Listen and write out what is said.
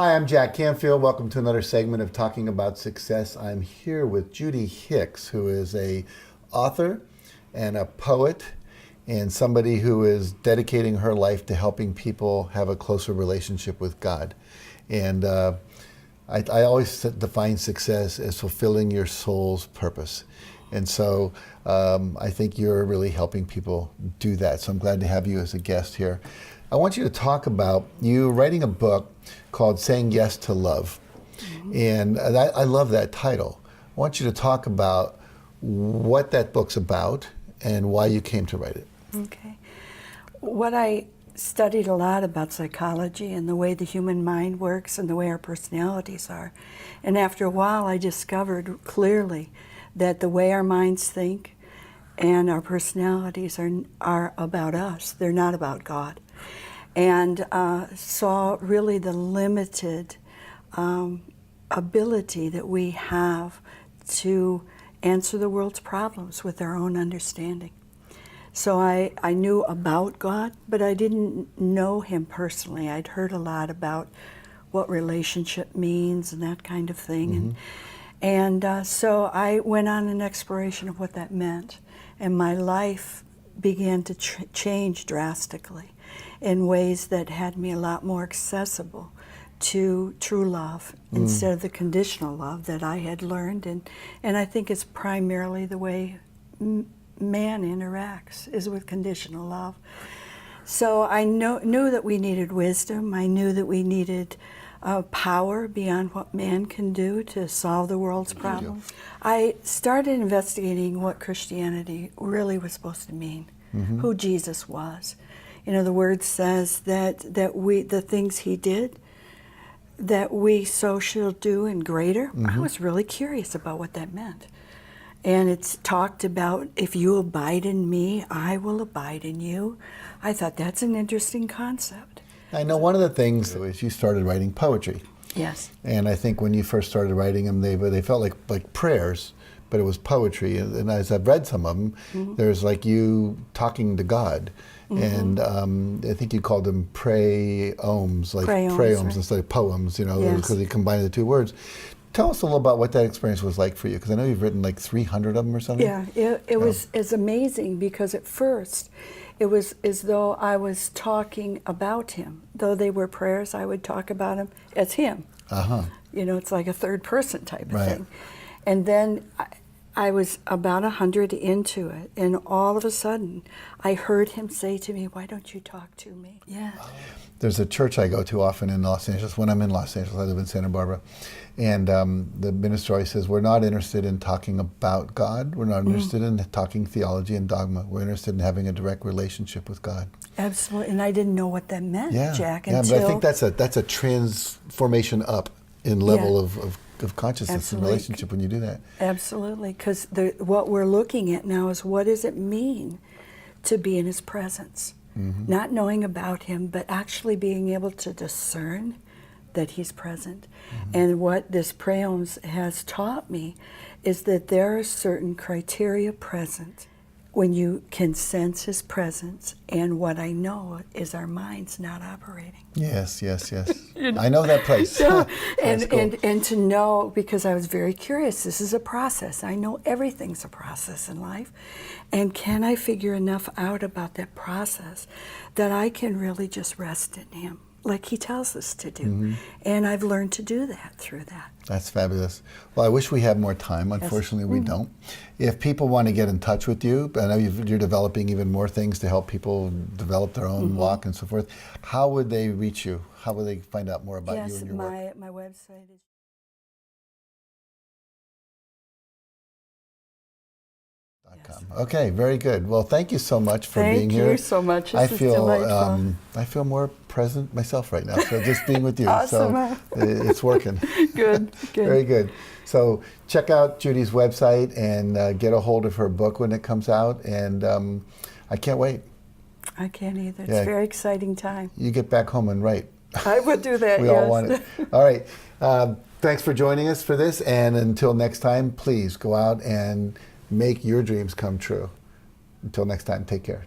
Hi, I'm Jack Canfield. Welcome to another segment of Talking About Success. I'm here with Judy Hicks, who is a author and a poet and somebody who is dedicating her life to helping people have a closer relationship with God. And I always define success as fulfilling your soul's purpose. And so I think you're really helping people do that. So I'm glad to have you as a guest here. I want you to talk about you writing a book called Saying Yes to Love. Mm-hmm. And I love that title. I want you to talk about what that book's about and why you came to write it. Okay. What I studied a lot about psychology and the way the human mind works and the way our personalities are. And after a while, I discovered clearly that the way our minds think and our personalities are about us. They're not about God. And saw really the limited ability that we have to answer the world's problems with our own understanding. So I knew about God, but I didn't know him personally. I'd heard a lot about what relationship means and that kind of thing. Mm-hmm. And so I went on an exploration of what that meant. And my life began to change drastically in ways that had me a lot more accessible to true love instead of the conditional love that I had learned. And I think it's primarily the way man interacts is with conditional love. So I knew that we needed wisdom. I knew that we needed power beyond what man can do to solve the world's problems. I started investigating what Christianity really was supposed to mean, who Jesus was. You know, the word says that we, the things he did, that we so shall do and greater. I was really curious about what that meant. And it's talked about, if you abide in me, I will abide in you. I thought that's an interesting concept. I know one of the things was you started writing poetry. Yes. And I think when you first started writing them, they felt like prayers, but it was poetry. And as I've read some of them, there's like you talking to God. And I think you called them prayoems, like prayoems right. Instead of poems, you know, because they combine the two words. Tell us a little about what that experience was like for you, because I know you've written like 300 of them or something. Yeah, it was amazing, because at first it was as though I was talking about him. Though they were prayers, I would talk about him as him. You know, it's like a third person type of thing. And then I was about 100 into it, and all of a sudden I heard him say to me, "Why don't you talk to me?" Yeah. There's a church I go to often in Los Angeles. When I'm in Los Angeles, I live in Santa Barbara. And the minister always says, we're not interested in talking about God. We're not interested in talking theology and dogma. We're interested in having a direct relationship with God. Absolutely. And I didn't know what that meant, Jack, until... Yeah, but I think that's a transformation up in level of consciousness and relationship when you do that. Absolutely. Because what we're looking at now is, what does it mean to be in his presence? Not knowing about him, but actually being able to discern that he's present. And what this Prayoems has taught me is that there are certain criteria present when you can sense his presence, and what I know is our mind's not operating. Yes. You know? I know that place. So, and to know, because I was very curious, this is a process. I know everything's a process in life. And can I figure enough out about that process that I can really just rest in him, like he tells us to do? And I've learned to do that through that. That's fabulous. Well, I wish we had more time. Unfortunately, we don't. If people want to get in touch with you, I know you're developing even more things to help people develop their own walk and so forth. How would they reach you? How would they find out more about you and your work? Yes, my website is... Okay, very good. Well, thank you so much for being here. Thank you so much. This is delightful. I feel more present myself right now. So just being with you, awesome. So it's working. Good. Very good. So check out Judy's website and get a hold of her book when it comes out. And I can't wait. I can't either. It's a very exciting time. You get back home and write. I would do that. We all want it. All right. Thanks for joining us for this. And until next time, please go out and make your dreams come true. Until next time, take care.